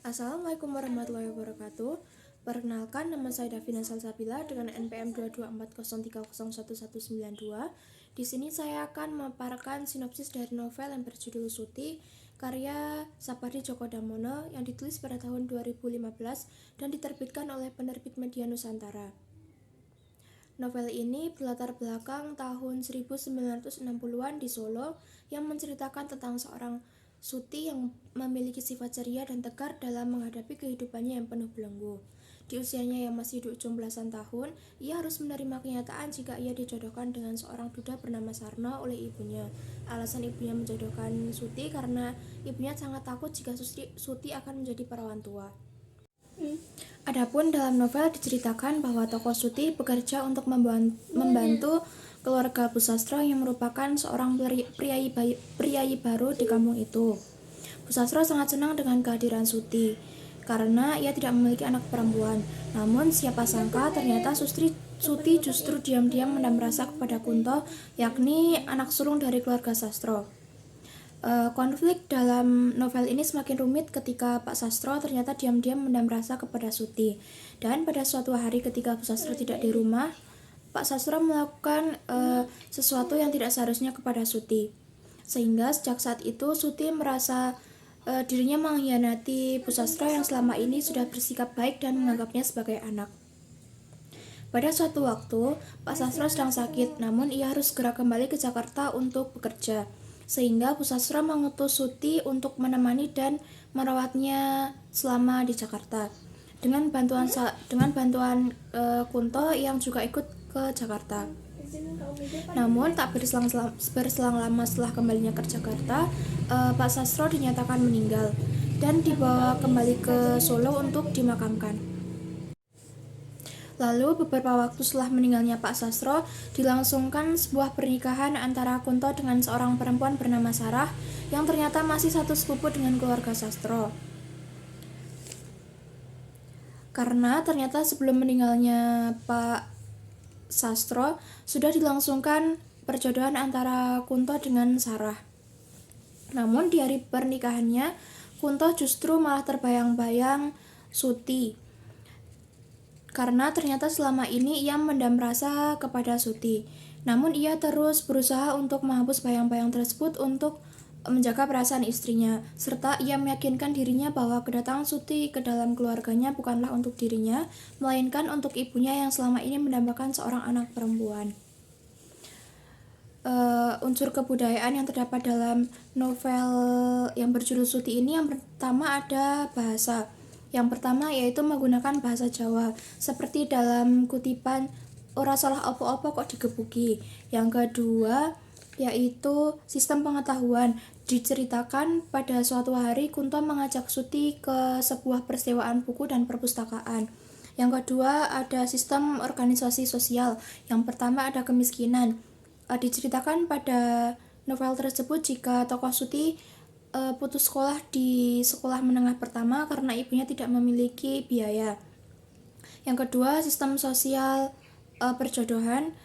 Assalamualaikum warahmatullahi wabarakatuh. Perkenalkan, nama saya Davina Salsabila dengan NPM 22401301192. Di sini saya akan memaparkan sinopsis dari novel yang berjudul Suti, karya Sapardi Djoko Damono yang ditulis pada tahun 2015 dan diterbitkan oleh penerbit Media Nusantara. Novel ini berlatar belakang tahun 1960-an di Solo yang menceritakan tentang seorang Suti yang memiliki sifat ceria dan tegar dalam menghadapi kehidupannya yang penuh belenggu. Di usianya yang masih di ujung belasan tahun, ia harus menerima kenyataan jika ia dijodohkan dengan seorang duda bernama Sarno oleh ibunya. Alasan ibunya menjodohkan Suti karena ibunya sangat takut jika Suti akan menjadi perawan tua. Adapun dalam novel diceritakan bahwa tokoh Suti bekerja untuk membantu keluarga Busastro yang merupakan seorang priayi baru di kampung itu. Busastro sangat senang dengan kehadiran Suti karena ia tidak memiliki anak perempuan. Namun siapa sangka ternyata Suti justru diam-diam mendam rasa kepada Kunto, yakni anak sulung dari keluarga Sastro. Konflik dalam novel ini semakin rumit ketika Pak Sastro ternyata diam-diam mendam rasa kepada Suti. Dan pada suatu hari ketika Pak Sastro tidak di rumah, Pak Sastro melakukan sesuatu yang tidak seharusnya kepada Suti. Sehingga sejak saat itu Suti merasa dirinya mengkhianati Bu Sastro yang selama ini sudah bersikap baik dan menganggapnya sebagai anak. Pada suatu waktu, Pak Sastro sedang sakit, namun ia harus segera kembali ke Jakarta untuk bekerja. Sehingga Bu Sastro mengutus Suti untuk menemani dan merawatnya selama di Jakarta. Dengan bantuan Kunto yang juga ikut ke Jakarta. Namun tak berselang lama setelah kembalinya ke Jakarta, Pak Sastro dinyatakan meninggal dan dibawa kembali ke Solo untuk dimakamkan. Lalu beberapa waktu setelah meninggalnya Pak Sastro, dilangsungkan sebuah pernikahan antara Kunto dengan seorang perempuan bernama Sarah yang ternyata masih satu sepupu dengan keluarga Sastro. Karena ternyata sebelum meninggalnya Pak Sastro sudah dilangsungkan perjodohan antara Kunto dengan Sarah. Namun di hari pernikahannya, Kunto justru malah terbayang-bayang Suti. Karena ternyata selama ini ia mendam rasa kepada Suti. Namun ia terus berusaha untuk menghapus bayang-bayang tersebut untuk menjaga perasaan istrinya. Serta ia meyakinkan dirinya bahwa kedatangan Suti ke dalam keluarganya bukanlah untuk dirinya, melainkan untuk ibunya yang selama ini mendambakan seorang anak perempuan. Unsur kebudayaan yang terdapat dalam novel yang berjudul Suti ini, yang pertama ada bahasa. Yang pertama yaitu menggunakan bahasa Jawa, seperti dalam kutipan ora salah opo-opo kok digebuki. Yang kedua yaitu sistem pengetahuan. Diceritakan pada suatu hari Kunto mengajak Suti ke sebuah persewaan buku dan perpustakaan. Yang kedua ada sistem organisasi sosial. Yang pertama ada kemiskinan. Diceritakan pada novel tersebut jika tokoh Suti putus sekolah di sekolah menengah pertama karena ibunya tidak memiliki biaya. Yang kedua, sistem sosial perjodohan,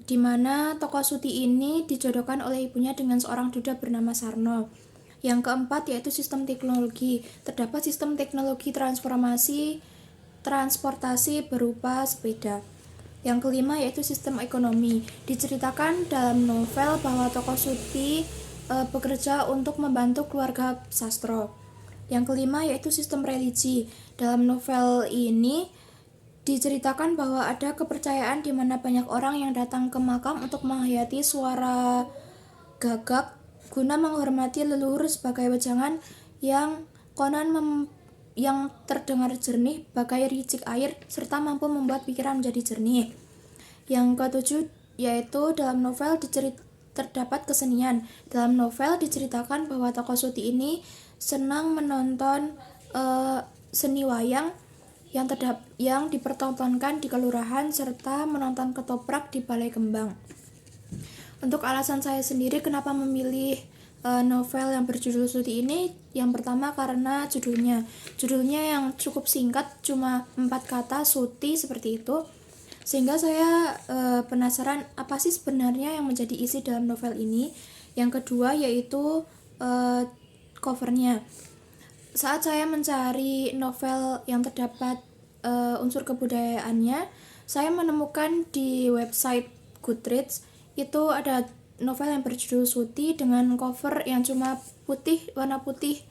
di mana tokoh Suti ini dijodohkan oleh ibunya dengan seorang duda bernama Sarno. Yang keempat yaitu sistem teknologi. Terdapat sistem teknologi transportasi berupa sepeda. Yang kelima yaitu sistem ekonomi. Diceritakan dalam novel bahwa tokoh Suti bekerja untuk membantu keluarga Sastro. Yang kelima yaitu sistem religi. Dalam novel ini diceritakan bahwa ada kepercayaan di mana banyak orang yang datang ke makam untuk menghayati suara gagak guna menghormati leluhur sebagai wejangan yang konon yang terdengar jernih bagai ricik air serta mampu membuat pikiran menjadi jernih. Yang ketujuh yaitu dalam novel terdapat kesenian. Dalam novel diceritakan bahwa tokoh Suti ini senang menonton seni wayang yang dipertontonkan di kelurahan serta menonton ketoprak di Balai Kembang. Untuk alasan saya sendiri kenapa memilih novel yang berjudul Suti ini, yang pertama karena judulnya yang cukup singkat, cuma 4 kata, Suti, seperti itu. Sehingga saya penasaran apa sih sebenarnya yang menjadi isi dalam novel ini. Yang kedua yaitu covernya. Saat saya mencari novel yang terdapat unsur kebudayaannya, saya menemukan di website Goodreads itu ada novel yang berjudul Suti dengan cover yang cuma warna putih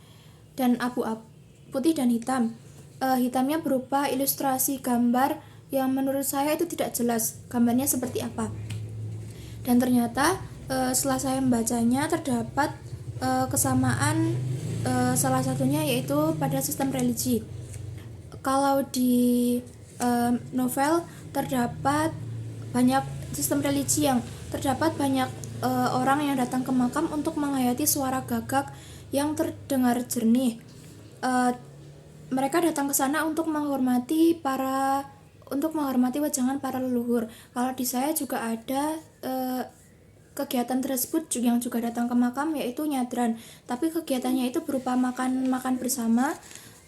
dan abu-abu, putih dan hitam. Hitamnya berupa ilustrasi gambar yang menurut saya itu tidak jelas gambarnya seperti apa. Dan ternyata setelah saya membacanya terdapat kesamaan, salah satunya yaitu pada sistem religi. Kalau di novel terdapat banyak sistem religi yang terdapat banyak orang yang datang ke makam untuk menghayati suara gagak yang terdengar jernih. Mereka datang ke sana untuk menghormati wejangan para leluhur. Kalau di saya juga ada kegiatan tersebut yang juga datang ke makam, yaitu nyadran. Tapi kegiatannya itu berupa makan bersama,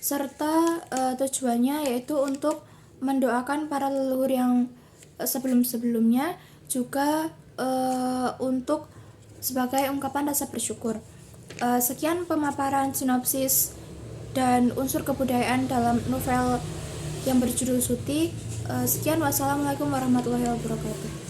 serta tujuannya yaitu untuk mendoakan para leluhur yang sebelum-sebelumnya, juga untuk sebagai ungkapan rasa bersyukur. Sekian pemaparan sinopsis dan unsur kebudayaan dalam novel yang berjudul Suti. Sekian, wassalamualaikum warahmatullahi wabarakatuh.